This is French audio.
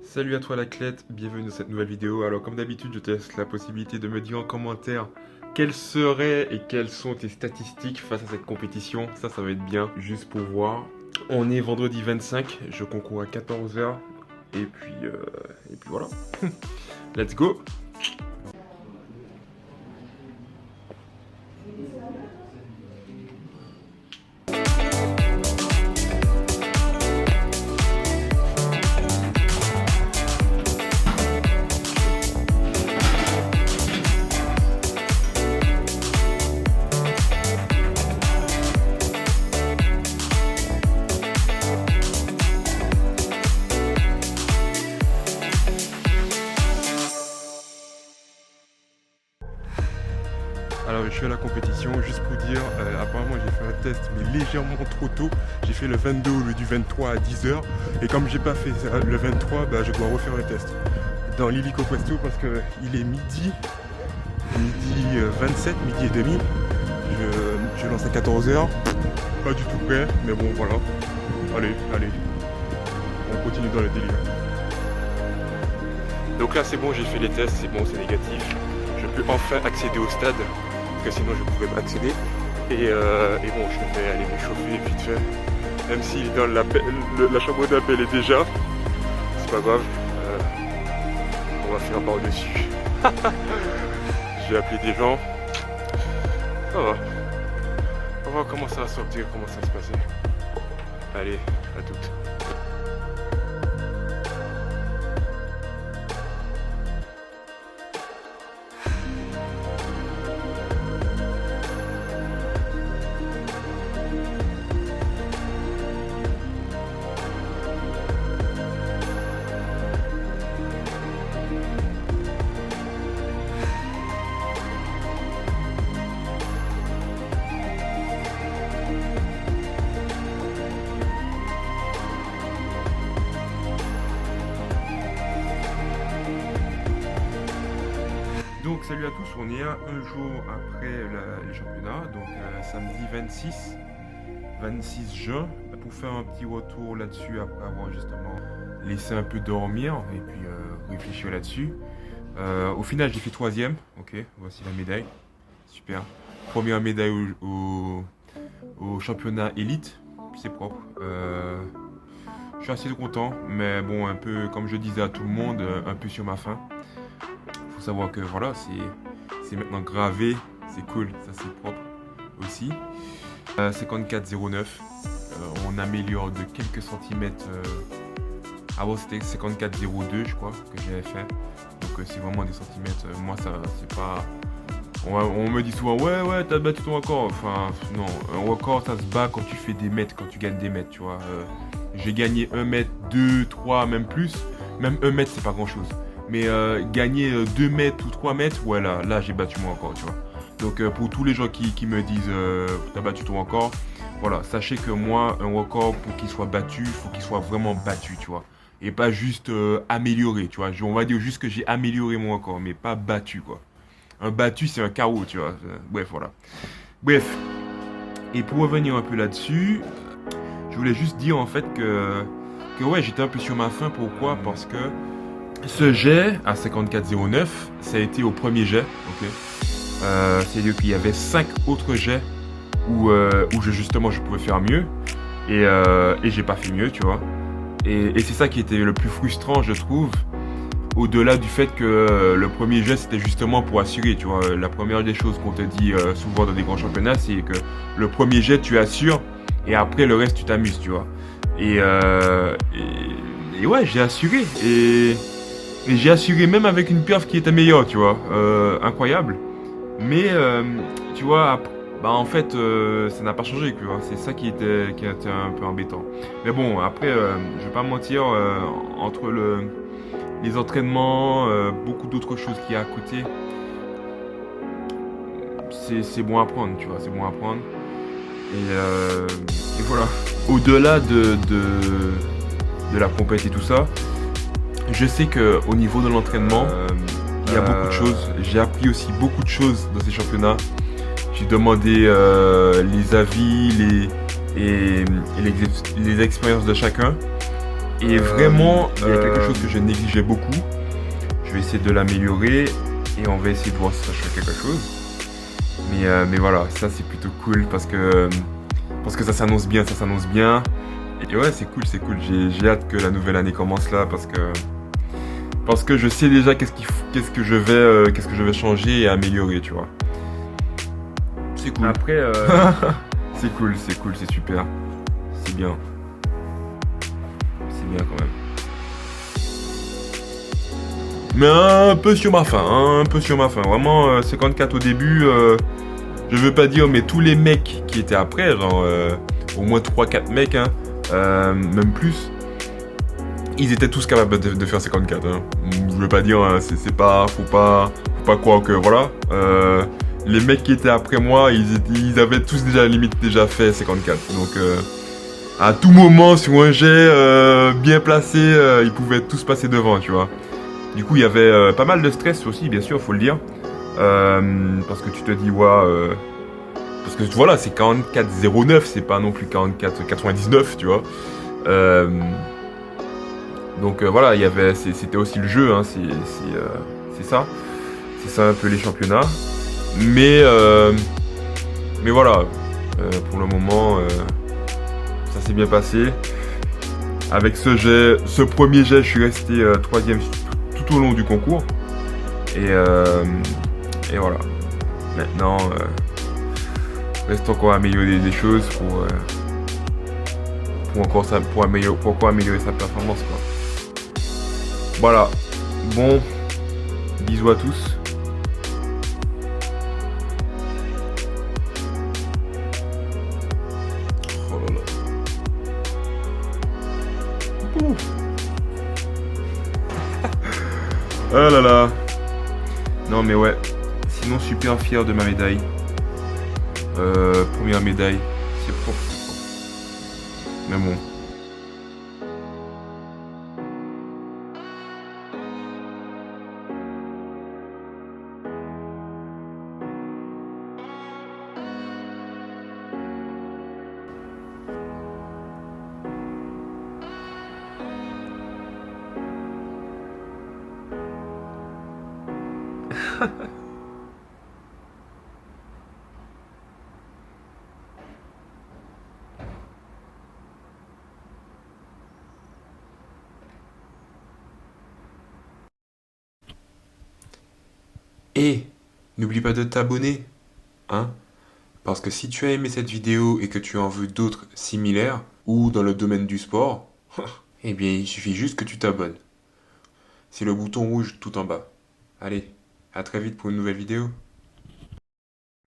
Salut à toi l'athlète, bienvenue dans cette nouvelle vidéo. Alors comme d'habitude, je te laisse la possibilité de me dire en commentaire quelles seraient et quelles sont tes statistiques face à cette compétition. Ça va être bien, juste pour voir. On est vendredi 25, je concours à 14h. Et puis voilà. Let's go. Alors je suis à la compétition, juste pour dire, apparemment j'ai fait un test mais légèrement trop tôt. J'ai fait le 22 au lieu du 23 à 10h. Et comme j'ai pas fait le 23, je dois refaire un test dans l'Illico Questo parce qu'il est midi 27, midi et demi. Je lance à 14h, pas du tout prêt, mais bon voilà. Allez, on continue dans le délire. Donc là c'est bon, j'ai fait les tests, c'est bon, c'est négatif. Je peux enfin accéder au stade, parce que sinon je ne pouvais pas accéder. Et bon, je vais aller m'échauffer vite fait. Même si dans la chambre d'appel est déjà, c'est pas grave. On va faire par-dessus. J'ai appelé des gens. Ça va. On va voir comment ça va sortir, comment ça va se passer. Allez, à toutes. Donc salut à tous, on est à un jour après les championnats, donc samedi 26 juin, pour faire un petit retour là-dessus après avoir justement laissé un peu dormir et puis réfléchir là-dessus. Au final j'ai fait 3e, ok, voici la médaille, super. Première médaille au championnat élite, c'est propre. Je suis assez content, mais bon, un peu comme je disais à tout le monde, un peu sur ma faim. Faut savoir que voilà, c'est maintenant gravé, c'est cool, ça c'est propre aussi. 54,09, on améliore de quelques centimètres. Avant c'était 54,02 je crois que j'avais fait. Donc c'est vraiment des centimètres. Moi ça c'est pas. On me dit souvent ouais t'as battu ton record. Enfin non, un record ça se bat quand tu fais des mètres, quand tu gagnes des mètres, tu vois. J'ai gagné 1 mètre, 2, 3, même plus. Même 1 mètre c'est pas grand chose. Mais gagner 2 mètres ou 3 mètres, ouais là j'ai battu mon record, tu vois. Donc pour tous les gens qui me disent t'as battu ton record, voilà, sachez que moi un record pour qu'il soit battu, il faut qu'il soit vraiment battu, tu vois. Et pas juste amélioré, tu vois. On va dire juste que j'ai amélioré mon record, mais pas battu, quoi. Un battu c'est un carreau, tu vois. Bref, voilà. Bref. Et pour revenir un peu là-dessus, je voulais juste dire en fait que ouais, j'étais un peu sur ma faim. Pourquoi? Parce que ce jet à 54,09, ça a été au premier jet, ok. C'est-à-dire qu'il y avait 5 autres jets où justement je pouvais faire mieux et j'ai pas fait mieux, tu vois. Et c'est ça qui était le plus frustrant, je trouve. Au-delà du fait que le premier jet c'était justement pour assurer, tu vois. La première des choses qu'on te dit souvent dans des grands championnats, c'est que le premier jet tu assures et après le reste tu t'amuses, tu vois. Et ouais, j'ai assuré et j'ai assuré même avec une perf qui était meilleure, tu vois. Incroyable. Mais tu vois, en fait, ça n'a pas changé, tu vois. C'est ça qui était un peu embêtant. Mais bon, après, je vais pas mentir, entre les entraînements, beaucoup d'autres choses qu'il y a à côté, c'est bon à prendre, tu vois. C'est bon à prendre. Et voilà. Au-delà de la compète et tout ça, je sais que au niveau de l'entraînement, il y a beaucoup de choses. J'ai appris aussi beaucoup de choses dans ces championnats. J'ai demandé les avis et les expériences de chacun. Et vraiment, il y a quelque chose que je négligeais beaucoup. Je vais essayer de l'améliorer et on va essayer de voir si ça change quelque chose. Mais voilà, ça c'est plutôt cool parce que ça s'annonce bien, ça s'annonce bien. Et ouais, c'est cool, c'est cool. J'ai hâte que la nouvelle année commence là parce que je sais déjà qu'est-ce que je vais changer et améliorer, tu vois. C'est cool. Après, C'est cool, c'est super. C'est bien. C'est bien quand même. Mais un peu sur ma faim, hein, un peu sur ma faim. Vraiment, 54 au début, je veux pas dire, mais tous les mecs qui étaient après, genre au moins 3-4 mecs, hein, même plus, ils étaient tous capables de faire 54. Hein. Je veux pas dire, hein, c'est pas, faut pas croire que voilà. Les mecs qui étaient après moi, ils avaient tous déjà limite déjà fait 54. Donc à tout moment sur un jet bien placé, ils pouvaient tous passer devant, tu vois. Du coup, il y avait pas mal de stress aussi, bien sûr, faut le dire. Parce que tu te dis, ouais, parce que voilà, c'est 44,09, c'est pas non plus 44,99, tu vois. Donc voilà, c'était aussi le jeu, hein, c'est ça. C'est ça un peu les championnats. Mais, euh, mais voilà, pour le moment, ça s'est bien passé. Avec ce premier jet, je suis resté troisième tout au long du concours. Et voilà. Maintenant, reste encore à améliorer des choses pour encore améliorer sa performance, quoi. Voilà. Bon, bisous à tous. Oh là là. Ouf. Ah là là. Non mais ouais. Sinon super fier de ma médaille. Première médaille. C'est propre, c'est propre. Mais bon. Et n'oublie pas de t'abonner, hein? Parce que si tu as aimé cette vidéo et que tu en veux d'autres similaires, ou dans le domaine du sport, eh bien il suffit juste que tu t'abonnes. C'est le bouton rouge tout en bas. Allez, à très vite pour une nouvelle vidéo.